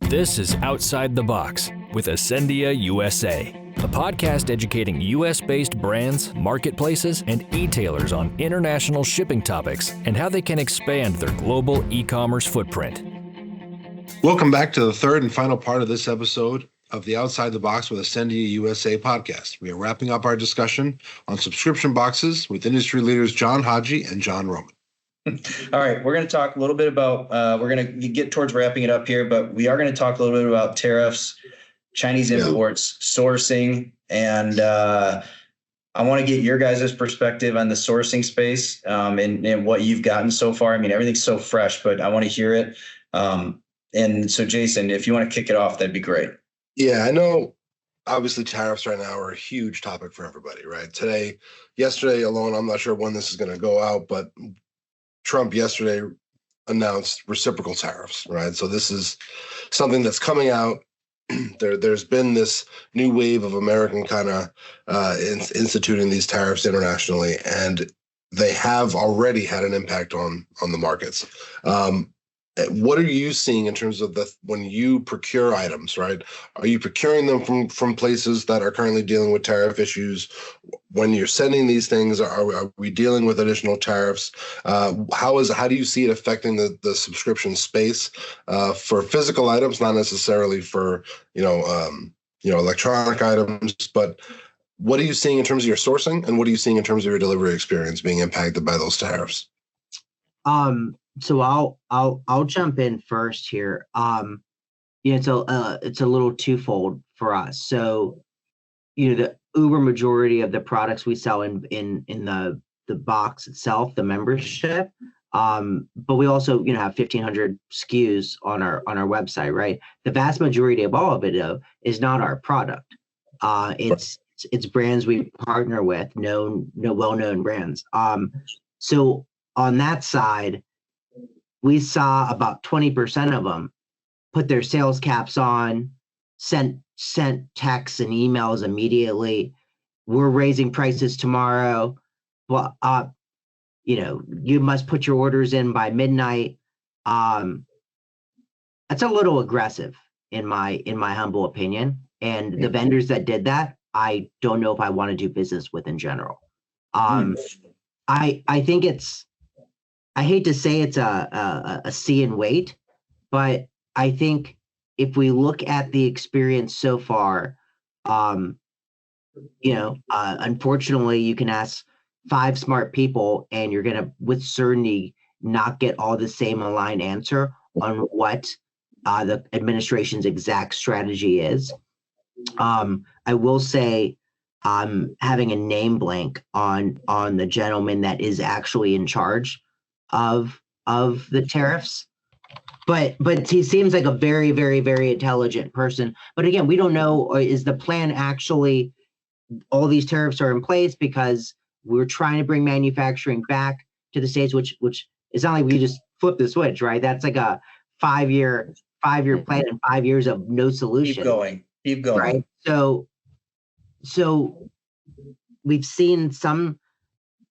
This is Outside the Box with Ascendia USA, a podcast educating U.S.-based brands, marketplaces, and e-tailers on international shipping topics and how they can expand their global e-commerce footprint. Welcome back to the third and final part of this episode of the Outside the Box with Ascendia USA podcast. We are wrapping up our discussion on subscription boxes with industry leaders John Haji and John Rowland. All right, we're going to talk a little bit about, we're going to get towards wrapping it up here, but we are going to talk a little bit about tariffs, Chinese imports, sourcing, and I want to get your guys' perspective on the sourcing space and what you've gotten so far. I mean, everything's so fresh, but I want to hear it. And so, Jason, if you want to kick it off, that'd be great. Yeah, I know. Obviously, tariffs right now are a huge topic for everybody, right? Yesterday alone, I'm not sure when this is going to go out, but Trump yesterday announced reciprocal tariffs, right? So this is something that's coming out. There's been this new wave of American kind of instituting these tariffs internationally, and they have already had an impact on the markets. What are you seeing in terms of when you procure items, right? Are you procuring them from places that are currently dealing with tariff issues? When you're sending these things, are we dealing with additional tariffs? How do you see it affecting the subscription space for physical items, not necessarily for electronic items, but what are you seeing in terms of your sourcing, and what are you seeing in terms of your delivery experience being impacted by those tariffs? So I'll jump in first here. It's a little twofold for us. So, the uber majority of the products we sell in the box itself, the membership, but we also have 1,500 SKUs on our website, right? The vast majority of all of it though is not our product. It's brands we partner with, well-known brands. So on that side, we saw about 20% of them put their sales caps on, sent texts and emails immediately. We're raising prices tomorrow. Well, you must put your orders in by midnight. That's a little aggressive in my humble opinion. And the vendors that did that, I don't know if I want to do business with in general. I think I hate to say it's a see and wait, but I think if we look at the experience so far, unfortunately, you can ask 5 smart people and you're going to, with certainty, not get all the same aligned answer on what the administration's exact strategy is. I will say I'm having a name blank on the gentleman that is actually in charge of the tariffs, but he seems like a very, very, very intelligent person. But again, we don't know, is the plan actually all these tariffs are in place because we're trying to bring manufacturing back to the States, which it's not like we just flip the switch, right? That's like a 5-year plan and 5 years of no solution. Keep going. Right. So we've seen some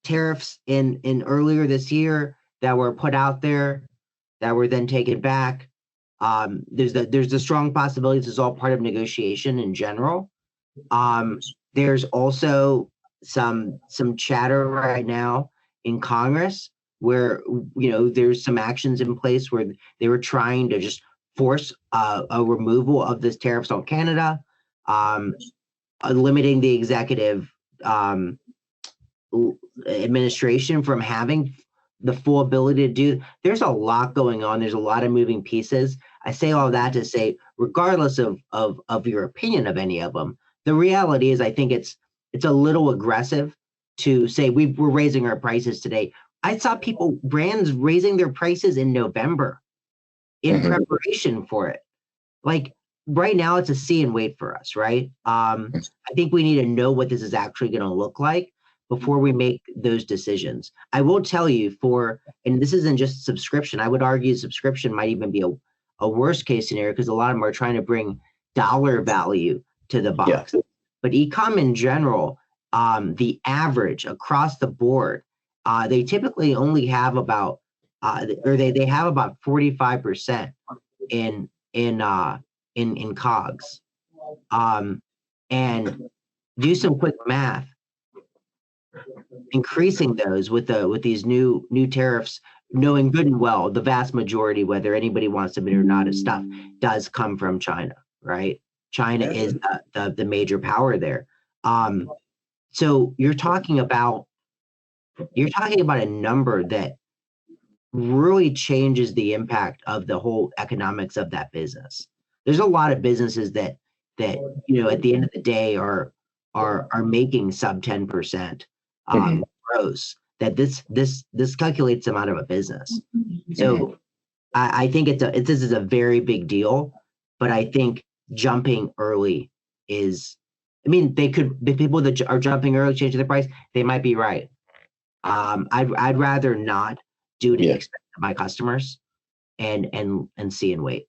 tariffs in earlier this year that were put out there that were then taken back. There's the strong possibility this is all part of negotiation in general. There's also some chatter right now in Congress where there's some actions in place where they were trying to just force a removal of this tariffs on Canada, limiting the executive administration from having the full ability to do. There's a lot going on. There's a lot of moving pieces. I say all that to say, regardless of your opinion of any of them, the reality is I think it's a little aggressive to say we're raising our prices today. I saw brands raising their prices in November in preparation for it. Like right now, it's a see and wait for us, right? I think we need to know what this is actually going to look like before we make those decisions. I will tell you and this isn't just subscription, I would argue subscription might even be a worst case scenario because a lot of them are trying to bring dollar value to the box. Yeah. But e-com in general, the average across the board, they typically only have about, they have about 45% in in COGS. And do some quick math, increasing those with these new tariffs, knowing good and well the vast majority, whether anybody wants to admit it or not, of stuff does come from China, right? China is the major power there. So you're talking about a number that really changes the impact of the whole economics of that business. There's a lot of businesses that at the end of the day are making sub 10% gross. That this calculates them out of a business. So I think this is a very big deal, but I think jumping early is, the people that are jumping early, changing the price, they might be right. I'd rather not do the expense of my customers and see and wait.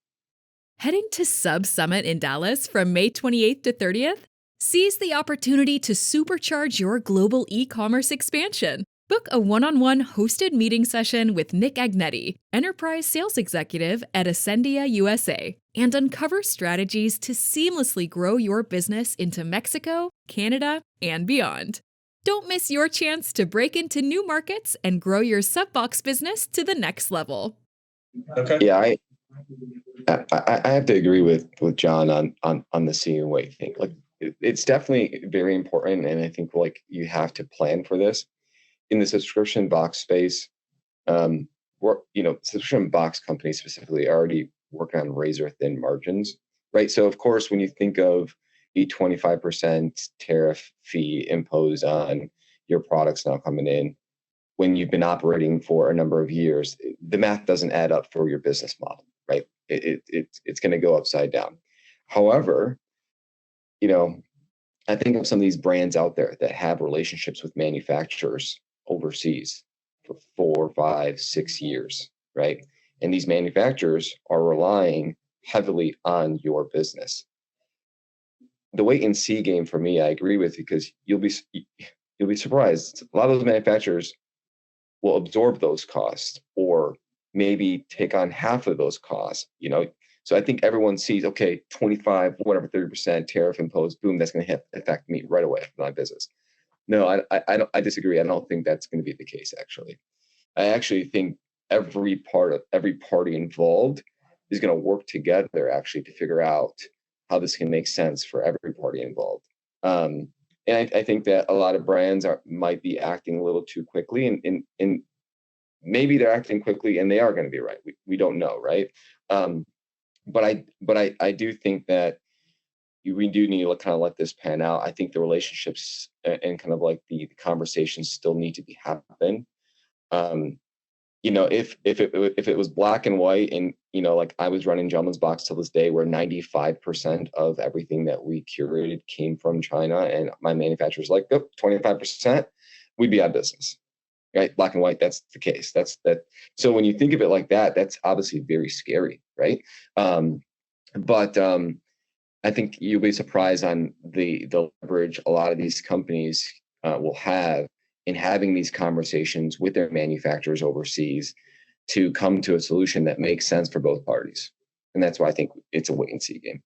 Heading to SubSummit in Dallas from May 28th to 30th? Seize the opportunity to supercharge your global e-commerce expansion. Book a one-on-one hosted meeting session with Nick Agnetti, Enterprise Sales Executive at Ascendia USA, and uncover strategies to seamlessly grow your business into Mexico, Canada, and beyond. Don't miss your chance to break into new markets and grow your SubBox business to the next level. Okay. Yeah, I have to agree with John on the see and wait thing. Like, it's definitely very important, and I think you have to plan for this. In the subscription box space, subscription box companies specifically are already working on razor thin margins, right? So of course, when you think of a 25% tariff fee imposed on your products now coming in, when you've been operating for a number of years, the math doesn't add up for your business model, right? It's going to go upside down. However, I think of some of these brands out there that have relationships with manufacturers overseas for 4, 5, 6 years, right? And these manufacturers are relying heavily on your business. The wait and see game for me, I agree with, because you'll be surprised. A lot of those manufacturers will absorb those costs or maybe take on half of those costs, So I think everyone sees, okay, 25, whatever, 30% tariff imposed, boom, that's going to affect me right away for my business. No, I disagree. I don't think that's going to be the case, actually. I actually think every party involved is going to work together, actually, to figure out how this can make sense for every party involved. And I think that a lot of brands might be acting a little too quickly, and maybe they're acting quickly and they are going to be right. We don't know, right? But I do think that we do need to kind of let this pan out. I think the relationships and kind of the conversations still need to be happen. If it was black and white, and I was running Gentleman's Box till this day, where 95% of everything that we curated came from China, and my manufacturer's 25%, we'd be out of business. Right, black and white. That's the case. That's that. So when you think of it like that, that's obviously very scary, right? But I think you'll be surprised on the leverage a lot of these companies will have in having these conversations with their manufacturers overseas to come to a solution that makes sense for both parties. And that's why I think it's a wait and see game.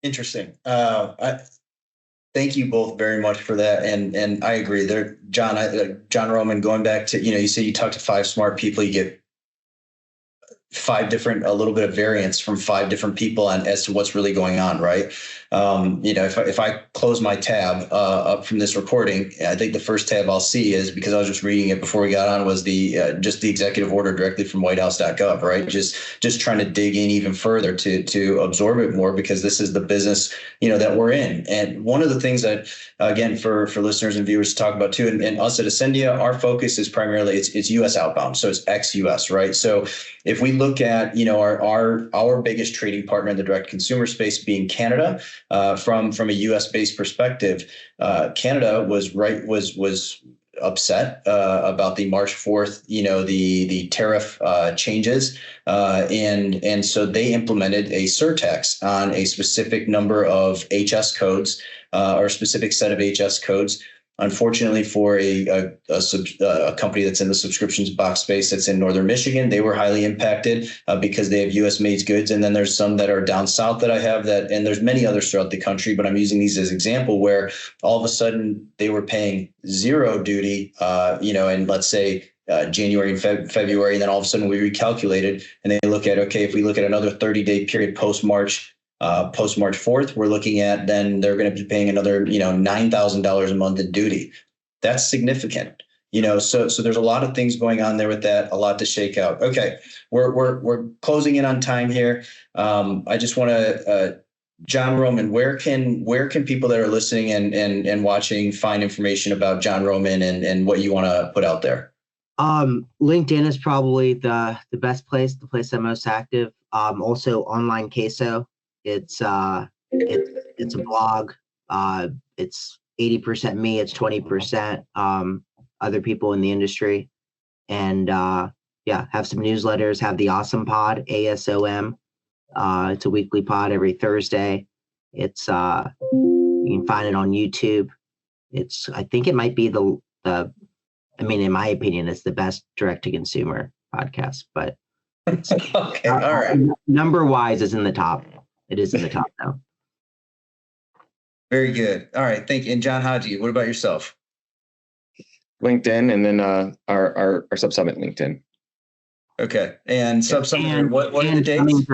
Interesting. Thank you both very much for that, and I agree. There, John Roman, going back to you say you talk to 5 smart people, you get 5 different, a little bit of variance from 5 different people as to what's really going on, right? If I close my tab up from this recording, I think the first tab I'll see is, because I was just reading it before we got on, was just the executive order directly from whitehouse.gov, right? Just trying to dig in even further to absorb it more, because this is the business that we're in. And one of the things that, again, for listeners and viewers to talk about too, and us at Ascendia, our focus is primarily it's U.S. outbound, so it's ex-U.S., right? So if we look at our biggest trading partner in the direct consumer space being Canada, from a U.S. based perspective, Canada was upset about the March 4th, the tariff changes, and so they implemented a surtax on a specific number of HS codes or a specific set of HS codes Unfortunately, for a company that's in the subscriptions box space that's in northern Michigan, they were highly impacted because they have U.S. made goods. And then there's some that are down south that I have and there's many others throughout the country, but I'm using these as example where all of a sudden they were paying zero duty, and let's say January and February, and then all of a sudden we recalculated and they look at, okay, if we look at another 30-day period post-March 4th, we're looking at then they're going to be paying another, $9,000 a month in duty. That's significant, so there's a lot of things going on there with that, a lot to shake out. Okay. We're closing in on time here. I just want to, John Roman, where can people that are listening and watching find information about John Roman and what you want to put out there? LinkedIn is probably the best place, the place I'm most active. Also Online Queso. It's a blog. It's 80% me. It's 20% other people in the industry. And have some newsletters. Have the Awesome Pod, ASOM. It's a weekly pod every Thursday. It's you can find it on YouTube. I think it might be in my opinion, it's the best direct to consumer podcast. But okay, all right. Number wise is in the top. It is in the top now. Very good. All right. Thank you. And John Haji, what about yourself? LinkedIn, and then our SubSummit LinkedIn. Okay. And SubSummit, what are the dates?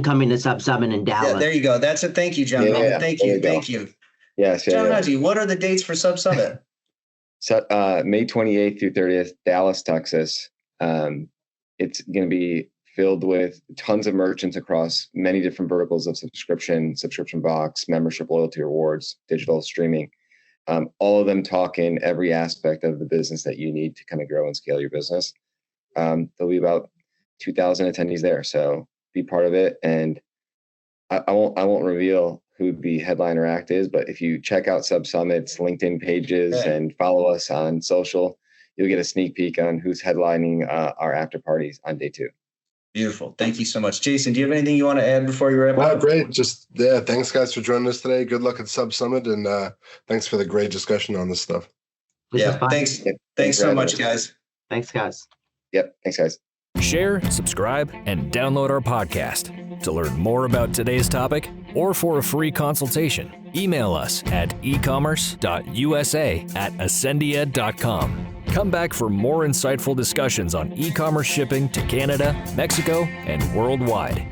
Coming to SubSummit in Dallas. Yeah, there you go. That's it. Thank you, John. Yeah, Thank you. Yes. John Haji, what are the dates for SubSummit? So, May 28th through 30th, Dallas, Texas. It's going to be filled with tons of merchants across many different verticals of subscription box, membership, loyalty, rewards, digital streaming. All of them talking every aspect of the business that you need to kind of grow and scale your business. There'll be about 2,000 attendees there, so be part of it. And I won't reveal who the headliner act is, but if you check out SubSummit's LinkedIn pages and follow us on social, you'll get a sneak peek on who's headlining our after parties on day 2. Beautiful. Thank you so much. Jason, do you have anything you want to add before you wrap up? Great. Thanks guys for joining us today. Good luck at SubSummit, and thanks for the great discussion on this stuff. Thanks so much, guys. Thanks, guys. Yep. Thanks, guys. Share, subscribe, and download our podcast. To learn more about today's topic or for a free consultation, email us at ecommerce.usa@ascendia.com. Come back for more insightful discussions on e-commerce shipping to Canada, Mexico, and worldwide.